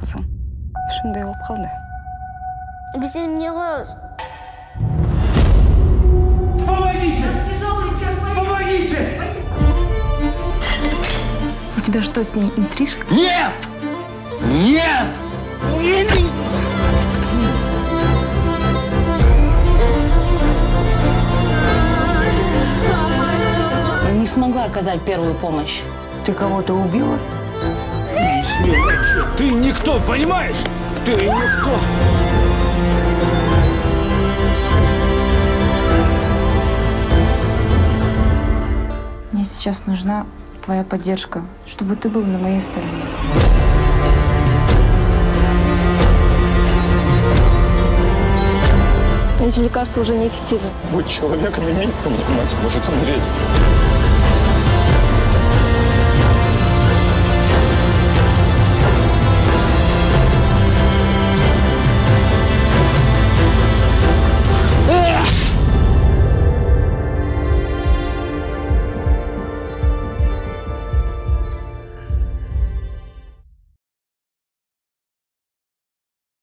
қызым. Ушундай болуп калды. Біз эмне коебуз? Помогите! Помогите! У тебя что, с ней интрижка? Нет! Нет! Не смогла оказать первую помощь. Ты кого-то убила? Не смей вообще! Ты никто, понимаешь? Ты никто! Мне сейчас нужна твоя поддержка, чтобы ты был на моей стороне. Эти лекарства уже неэффективны. Будь человеком, имей, мать может умереть.